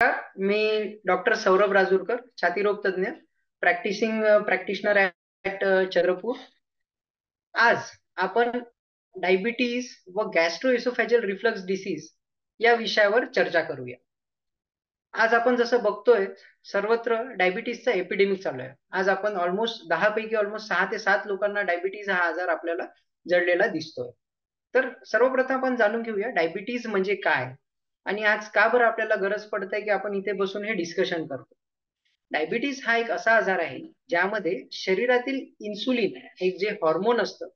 मी doctor Saurabh Rajurkar, छातीरोग तज्ञ, practitioner at Chandrapur. आज आपण डायबिटीज व गॅस्ट्रोइसोफेजल रिफ्लक्स डिसीज या विषयावर चर्चा करूया. आज आपण जसं बघतोय, सर्वत्र डायबिटीजचा एपिडेमिक चालू आहे. आज आपण ऑलमोस्ट 10 पैकी ऑलमोस्ट 6 ते 7 लोकांना डायबिटीज हा आजार आपल्याला जडलेला दिसतोय. तर सर्वप्रथम आपण जाणून घेऊया डायबिटीज म्हणजे काय आणि आज का बरं आपल्याला गरज पडते की आपण इथे बसून हे डिस्कशन करतो. डायबिटीज हा एक असा आजार आहे ज्यामध्ये शरीरातील इन्सुलिन एक जे हॉर्मोन असतं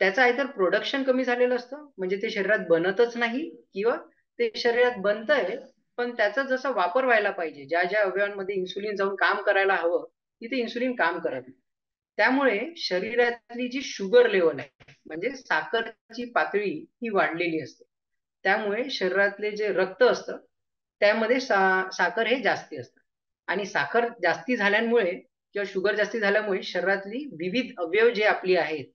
त्याचं आयदर प्रोडक्शन कमी झालेलं असतं, म्हणजे ते शरीरात बनतच नाही, किंवा ते शरीरात बनतंय पण त्याचा जसा वापर व्हायला पाहिजे, ज्या ज्या अवयवांमध्ये इन्सुलिन जाऊन काम करायला हवं तिथे इन्सुलिन काम करत नाही. त्यामुळे शरीरातली जी शुगर लेवल आहे म्हणजे साखरची पातळी ही वाढलेली असते. त्यामुळे शरीरातले जे रक्त असतं त्यामध्ये साखर हे जास्ती असतं आणि साखर जास्ती झाल्यामुळे किंवा शुगर जास्ती झाल्यामुळे शरीरातली विविध अवयव जे आपली आहेत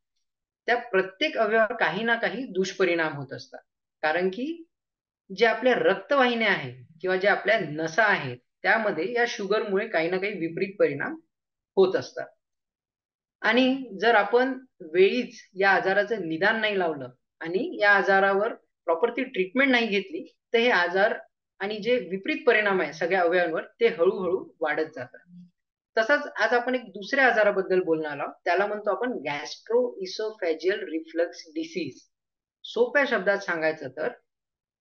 त्या प्रत्येक अवयवावर काही ना काही दुष्परिणाम होत असतात. कारण की जे आपल्या रक्तवाहिन्या आहेत किंवा ज्या आपल्या नसा आहेत त्यामध्ये या शुगरमुळे काही ना काही विपरीत परिणाम होत असतात. आणि जर आपण वेळीच या आजाराचं निदान नाही लावलं आणि या आजारावर प्रॉपर ती ट्रीटमेंट नाही घेतली तर हे आजार आणि जे विपरीत परिणाम आहे सगळ्या अवयवांवर ते हळूहळू वाढत जातात. तसंच आज आपण एक दुसऱ्या आजाराबद्दल बोलणार आहोत, त्याला म्हणतो आपण गॅस्ट्रो इसोफेजियल रिफ्लक्स डिसीज. सोप्या शब्दात सांगायचं तर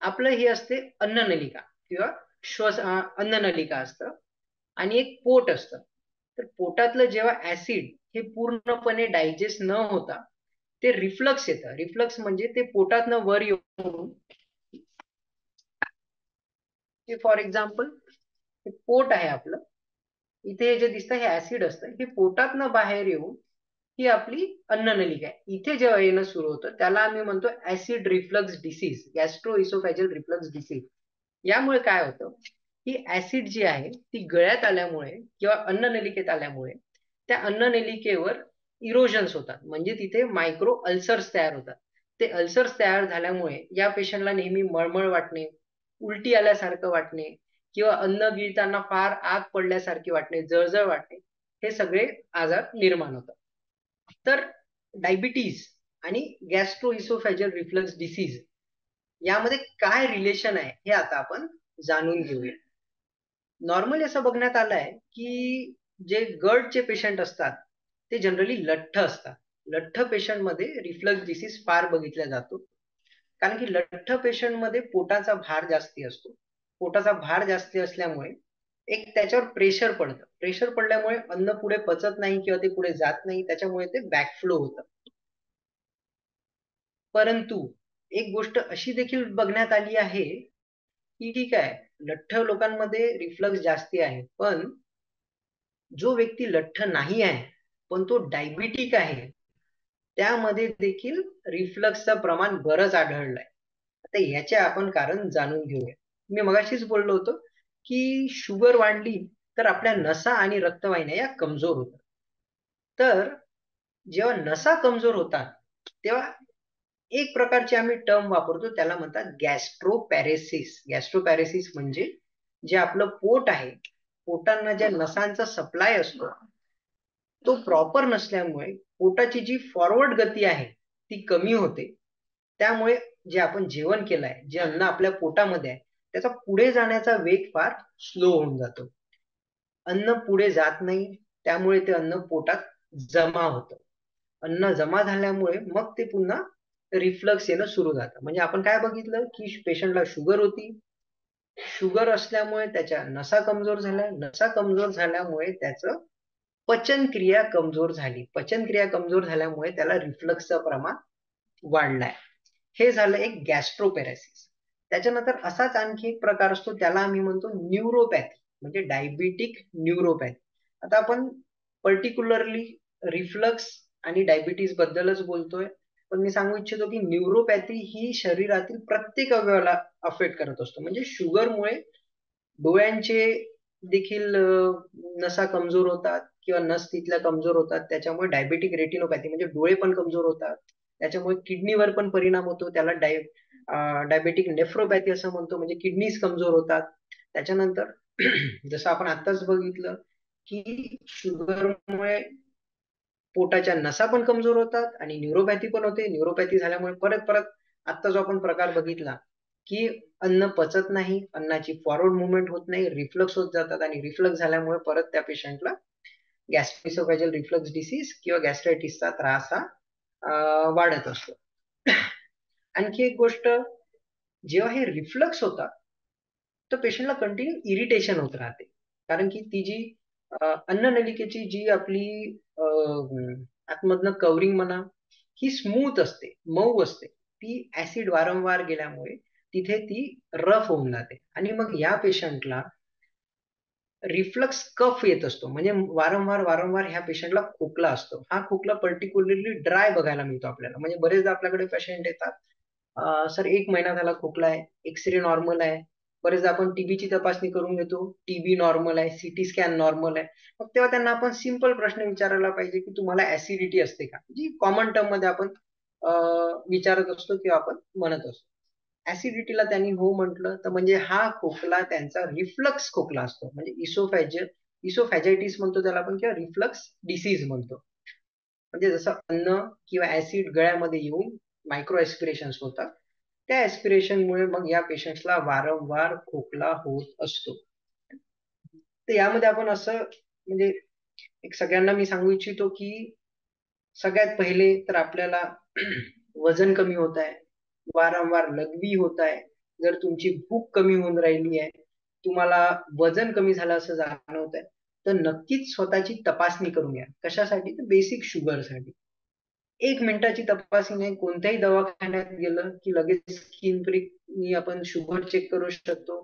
आपलं हे असते अन्ननलिका किंवा अन्ननलिका असतं आणि एक पोट असतं. तर पोटातलं जेव्हा ऍसिड हे पूर्णपणे डायजेस्ट न होता ते रिफ्लक्स येतं. रिफ्लक्स म्हणजे ते पोटातनं वर येऊन, फॉर एक्झाम्पल हे पोट आहे आपलं, इथे जे दिसतं हे ऍसिड असतं, हे पोटातनं बाहेर येऊन ही आपली अन्ननलिका आहे. इथे जेव्हा येणं सुरू होतं त्याला आम्ही म्हणतो acid reflux disease, gastro oesophageal reflux disease. यामुळे काय होतं ही ऍसिड जी आहे ती गळ्यात आल्यामुळे किंवा अन्ननलिकेत आल्यामुळे त्या अन्ननलिकेवर इरोजन्स होतात, म्हणजे तिथे मायक्रो अल्सर्स तयार होतात. ते अल्सर्स तयार झाल्यामुळे या पेशंटला नेहमी मळमळ वाटणे, उलटी आल्यासारखं वाटणे किंवा अन्न गिळताना फार आग पडल्यासारखी वाटणे, जळजळ वाटणे, हे सगळे आजार निर्माण होतात. तर डायबिटीज आणि गॅस्ट्रो इसोफेजियल रिफ्लक्स डिसीज यामध्ये काय रिलेशन आहे हे आता आपण जाणून घेऊया. नॉर्मली असं बघण्यात आलंय की जे गटचे पेशंट असतात ते जनरली लठ्ठ असतात. लठ्ठ पेशंट मध्ये रिफ्लक्स डिसीज फार बघितला जातो, कारण की लठ्ठ पेशंट मध्ये पोटाचा भार जास्ती असतो. पोटाचा भार जास्ती असल्यामुळे एक त्याच्यावर प्रेशर पडतं. प्रेशर पडल्यामुळे अन्न पुढे पचत नाही किंवा ते पुढे जात नाही, त्याच्यामुळे ते बॅकफ्लो होतं. परंतु एक गोष्ट अशी देखील बघण्यात आली आहे की ठीक आहे, लठ्ठ लोकांमध्ये रिफ्लक्स जास्ती आहे, पण जो व्यक्ती लठ्ठ नाही आहे पण तो डायबिटिक आहे त्यामध्ये देखील रिफ्लक्सचं प्रमाण बरंच आढळलंय. आता याचे आपण कारण जाणून घेऊया. मी मगाशीच बोललो होतो की शुगर वाढली तर आपल्या नसा आणि रक्तवाहिन्या या कमजोर होतात. तर जेव्हा नसा कमजोर होतात तेव्हा एक प्रकारची आम्ही टर्म वापरतो, त्याला म्हणतात गॅस्ट्रोपॅरेसिस. गॅस्ट्रोपॅरेसिस म्हणजे जे आपलं पोट आहे, पोटांना ज्या नसांचा सप्लाय असतो तो प्रॉपर नसल्यामुळे पोटाची जी फॉरवर्ड गती आहे ती कमी होते. त्यामुळे जे आपण जेवण केलंय, जे अन्न आपल्या पोटामध्ये आहे त्याचा पुढे जाण्याचा वेग फार स्लो होऊन जातो. अन्न पुढे जात नाही, त्यामुळे ते अन्न पोटात जमा होतं. अन्न जमा झाल्यामुळे मग ते पुन्हा रिफ्लक्स येणं सुरू झालं. म्हणजे आपण काय बघितलं की पेशंटला शुगर होती, शुगर असल्यामुळे त्याच्या नसा कमजोर झाल्या, नसा कमजोर झाल्यामुळे त्याचं पचनक्रिया कमजोर झाली. पचनक्रिया कमजोर झाल्यामुळे त्याला रिफ्लक्सचं प्रमाण वाढलाय. हे झालं एक गॅस्ट्रोपॅरेसिस. त्याच्यानंतर असाच आणखी एक प्रकार असतो, त्याला आम्ही म्हणतो न्यूरोपॅथी, म्हणजे डायबिटिक न्यूरोपॅथी. आता आपण पर्टिक्युलरली रिफ्लक्स आणि डायबिटीज बद्दलच बोलतोय, पण मी सांगू इच्छितो की न्यूरोपॅथी ही शरीरातील प्रत्येक अवयवाला अफेक्ट करत असतो. म्हणजे शुगरमुळे डोळ्यांचे देखील नसा कमजोर होतात किंवा नस तिथल्या कमजोर होतात, त्याच्यामुळे डायबेटिक रेटिनोपॅथी म्हणजे डोळे पण कमजोर होतात. त्याच्यामुळे किडनीवर पण परिणाम होतो, त्याला डायबेटिक नेफ्रोपॅथी असं म्हणतो, म्हणजे किडनीज कमजोर होतात. त्याच्यानंतर जसं आपण आत्ताच बघितलं की शुगरमुळे पोटाच्या नसा पण कमजोर होतात आणि न्यूरोपॅथी पण होते. न्यूरोपॅथी झाल्यामुळे परत परत आत्ता जो आपण प्रकार बघितला की अन्न पचत नाही, अन्नाची फॉरवर्ड मुवमेंट होत नाही, रिफ्लक्स होत जातात आणि रिफ्लक्स झाल्यामुळे परत त्या पेशंटला गॅस्ट्रोइसोफेजल रिफ्लक्स डिसीज किंवा गॅस्ट्रायटिसचा त्रास हा वाढत असतो. आणखी एक गोष्ट, जेव्हा हे रिफ्लक्स होतात तर पेशंटला कंटिन्यू इरिटेशन होत राहते. कारण की ती जी अन्ननलिकेची जी आपली आतमधनं कवरिंग म्हणा, ही स्मूथ असते, मऊ असते. ती ऍसिड वारंवार गेल्यामुळे तिथे ती रफ होऊन जाते आणि मग या पेशंटला रिफ्लक्स कफ येत असतो. म्हणजे वारंवार वारंवार ह्या पेशंटला खोकला असतो. हा खोकला पर्टिक्युलरली ड्राय बघायला मिळतो आपल्याला. म्हणजे बरेचदा आपल्याकडे पेशंट येतात, सर 1 महिना झाला खोकला आहे, एक्स-रे नॉर्मल आहे. बरेचदा आपण टीबीची तपासणी करून घेतो, टीबी नॉर्मल आहे, सीटी स्कॅन नॉर्मल आहे. मग तेव्हा त्यांना आपण सिंपल प्रश्न विचारायला पाहिजे, की तुम्हाला ऍसिडिटी असते का? जी कॉमन टर्ममध्ये आपण विचारत असतो किंवा आपण म्हणत असतो. ऍसिडिटीला त्यांनी हो म्हटलं तर म्हणजे हा खोकला त्यांचा रिफ्लक्स खोकला असतो. म्हणजे इसोफॅजायटिस म्हणतो त्याला आपण किंवा रिफ्लक्स डिसीज म्हणतो. म्हणजे जसं अन्न किंवा ऍसिड गळ्यामध्ये येऊन मायक्रो ऍस्पिरेशन्स होतात. त्या ऍस्पिरेशनमुळे मग या पेशंट्सला वारंवार खोकला होत असतो. तर यामध्ये आपण असं म्हणजे एक सगळ्यांना मी सांगू इच्छितो की सगळ्यात पहिले तर आपल्याला वजन कमी होत आहे, वारंवार लघवी होत आहे, जर तुमची भूक कमी होऊन राहिली आहे, तुम्हाला वजन कमी झालं असं जाणवत आहे, तर नक्कीच स्वतःची तपासणी करून घ्या. कशासाठी? तर बेसिक शुगरसाठी. 1 मिनिटाची तपासणी नाही, कोणत्याही दवाखान्यात गेलं की लगेच स्किन प्रिकनी आपण शुगर चेक करू शकतो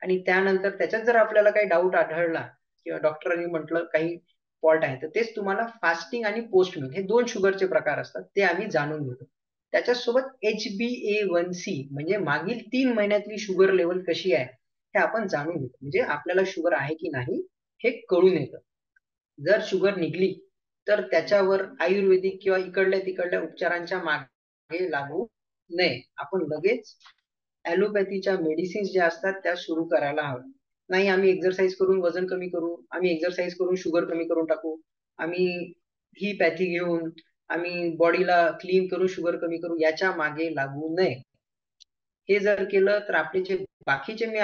आणि त्यानंतर त्याच्यात जर आपल्याला काही डाऊट आढळला किंवा डॉक्टरांनी म्हटलं काही फॉल्ट आहे, तर तेच तुम्हाला फास्टिंग आणि पोस्ट मील हे 2 शुगरचे प्रकार असतात. ते आम्ही जाणून घेतो. त्याच्यासोबत HbA1c म्हणजे मागील 3 महिन्यातली शुगर लेव्हल कशी आहे, हे आपण जाणून घेतो. म्हणजे आपल्याला शुगर आहे की नाही हे कळून येतं. जर शुगर निघली तर त्याच्यावर आयुर्वेदिक किंवा इकडल्या तिकडल्या उपचारांच्या मागे लागू नये. आपण लगेच ॲलोपॅथीच्या मेडिसिन्स ज्या असतात त्या सुरू करायला हव्या. नाही आम्ही एक्सरसाइज करून वजन कमी करू, आम्ही एक्सरसाइज करून शुगर कमी करून टाकू, आम्ही ही पॅथी घेऊन आम्ही बॉडीला क्लीन करून शुगर कमी करू, याच्या मागे लागू नये. हे जर केलं तर आपले जे बाकीचे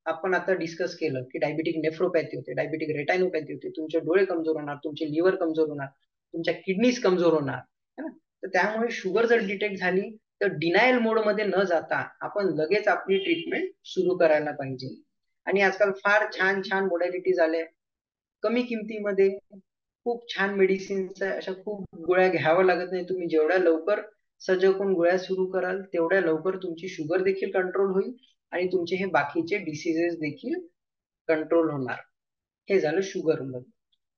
आपण आता डिस्कस केलं की डायबिटिक नेफ्रोपॅथी होते, डायबिटिक रेटायनोपॅथी होते, तुमचे डोळे कमजोर होणार, तुमचे लिव्हर कमजोर होणार, तुमच्या किडनीज कमजोर होणार, है ना? तर त्यामुळे शुगर जर डिटेक्ट झाली तर डिनायल मोडमध्ये न जाता आपण लगेच आपली ट्रीटमेंट सुरू करायला पाहिजे. आणि आजकाल फार छान छान मोडॅलिटीज आल्या. कमी किमतीमध्ये खूप छान मेडिसिन्स आहे. अशा खूप गोळ्या घ्याव्या लागत नाही. तुम्ही जेवढ्या लवकर सजग होऊन गोळ्या सुरू कराल, तेवढ्या लवकर तुमची शुगर देखील कंट्रोल होईल आणि तुमचे हे बाकीचे डिसीजेस देखील कंट्रोल होणार. हे झालं शुगरमध्ये.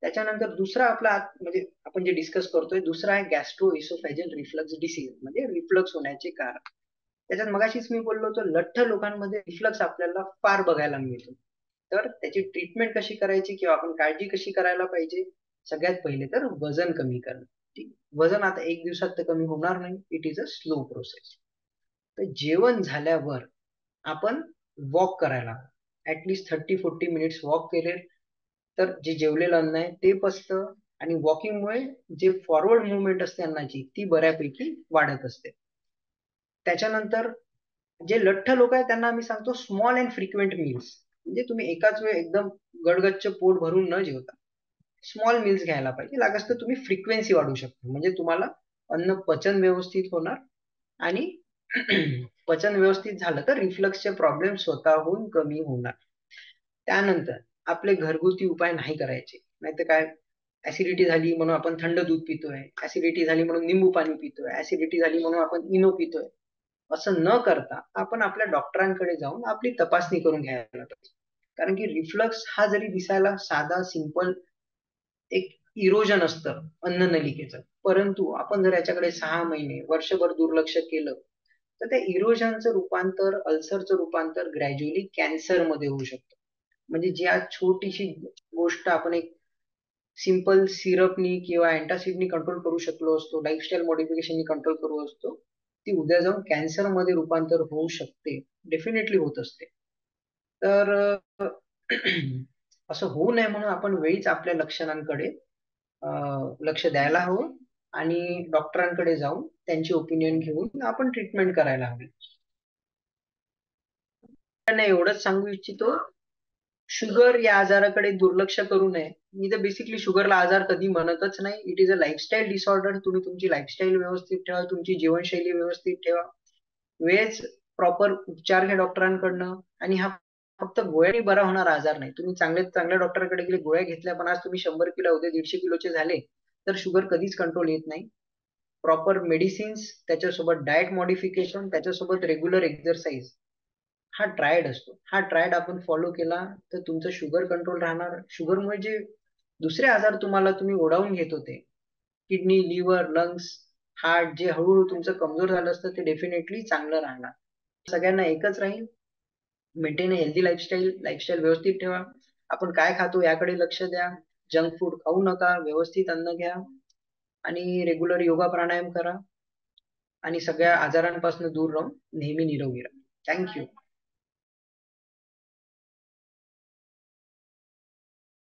त्याच्यानंतर दुसरा आपला म्हणजे आपण जे डिस्कस करतोय, दुसरा आहे गॅस्ट्रो इसोफेजियल रिफ्लक्स डिसीज म्हणजे रिफ्लक्स होण्याचे कारण. त्याच्यात मगाशीच मी बोललो होतो, लठ्ठ लोकांमध्ये रिफ्लक्स आपल्याला फार बघायला मिळतो. तर त्याची ट्रीटमेंट कशी करायची किंवा आपण काळजी कशी करायला पाहिजे? सगळ्यात पहिले तर वजन कमी करणं. ठीक. वजन आता 1 दिवसात तर कमी होणार नाही. It is a slow process. तर जेवण झाल्यावर आपण वॉक करायला हवं. ॲट लीस्ट 30-40 मिनिट्स वॉक केले तर जे जेवलेलं अन्न आहे ते पचतं आणि वॉकिंगमुळे जे फॉरवर्ड मूव्हमेंट असते अन्नाची ती बऱ्यापैकी वाढत असते. त्याच्यानंतर जे लठ्ठ लोक आहेत त्यांना आम्ही सांगतो स्मॉल अँड फ्रिक्वेंट मील्स. म्हणजे तुम्ही एकाच वेळ एकदम गडगच्च पोट भरून न जेवता स्मॉल मील्स घ्यायला पाहिजे. लागत तर तुम्ही फ्रिक्वेन्सी वाढवू शकता. म्हणजे तुम्हाला अन्न पचन व्यवस्थित होणार आणि पचन व्यवस्थित झालं तर रिफ्लक्सचे प्रॉब्लेम स्वतःहून कमी होणार. त्यानंतर आपले घरगुती उपाय नाही करायचे. नाहीतर काय, ऍसिडिटी झाली म्हणून आपण थंड दूध पितोय, ऍसिडिटी झाली म्हणून निंबू पाणी पितोय, ऍसिडिटी झाली म्हणून आपण इनो पितोय. असं न करता आपण आपल्या डॉक्टरांकडे जाऊन आपली तपासणी करून घ्यायला पाहिजे. कारण की रिफ्लक्स हा जरी दिसायला साधा सिंपल एक इरोजन असतं अन्ननलिकेचं, परंतु आपण जर याच्याकडे 6 महिने वर्षभर दुर्लक्ष केलं तर त्या इरोजनचं रूपांतर अल्सरचं रूपांतर ग्रॅज्युअली कॅन्सर मध्ये होऊ शकतं. म्हणजे जी आज छोटीशी गोष्ट आपण एक सिंपल सिरपनी किंवा अँटासिडनी कंट्रोल करू शकलो असतो, लाईफस्टाईल मॉडिफिकेशननी कंट्रोल करू असतो, ती उद्या जाऊन कॅन्सर मध्ये रूपांतर होऊ शकते. डेफिनेटली होत असते. तर असं होऊ नये म्हणून आपण वेळीच आपल्या लक्षणांकडे लक्ष द्यायला हवं आणि डॉक्टरांकडे जाऊन त्यांची ओपिनियन घेऊन आपण ट्रीटमेंट करायला हवी. त्यांना एवढंच सांगू इच्छितो, शुगर या आजाराकडे दुर्लक्ष करू नये. मी तर बेसिकली शुगरला आजार कधी म्हणतच नाही. It is a lifestyle disorder. तुम्ही तुमची लाईफस्टाईल व्यवस्थित ठेवा, तुमची जीवनशैली व्यवस्थित ठेवा. वेळेस प्रॉपर उपचार घ्या डॉक्टरांकडनं आणि हा फक्त गोळ्यांनी बरा होणारा आजार नाही. तुम्ही चांगल्या डॉक्टरकडे गेले, गोळ्या घेतल्या, पण आज तुम्ही 100 किलो, उद्या 150 किलोचे झाले, तर शुगर कधीच कंट्रोल येत नाही. प्रॉपर मेडिसिन्स, त्याच्यासोबत डाएट मॉडिफिकेशन, त्याच्यासोबत रेग्युलर एक्सरसाइज हा ट्रायड असतो. हा ट्रायड आपण फॉलो केला तर तुमचं शुगर कंट्रोल राहणार. शुगरमुळे जे दुसरे आजार तुम्हाला तुम्ही ओढावून घेत होते, किडनी, लिव्हर, लंग्स, हार्ट, जे हळूहळू तुमचं कमजोर झालं असतं, ते डेफिनेटली चांगलं राहणार. सगळ्यांना एकच राहील, मेंटेन हेल्दी लाईफस्टाईल, लाईफस्टाईल व्यवस्थित ठेवा. आपण काय खातो याकडे लक्ष द्या. जंक फूड खाऊ नका, व्यवस्थित अन्न घ्या आणि रेग्युलर योगा प्राणायाम करा आणि सगळ्या आजारांपासून दूर राहून नेहमी निरोगी राहा. थँक्यू.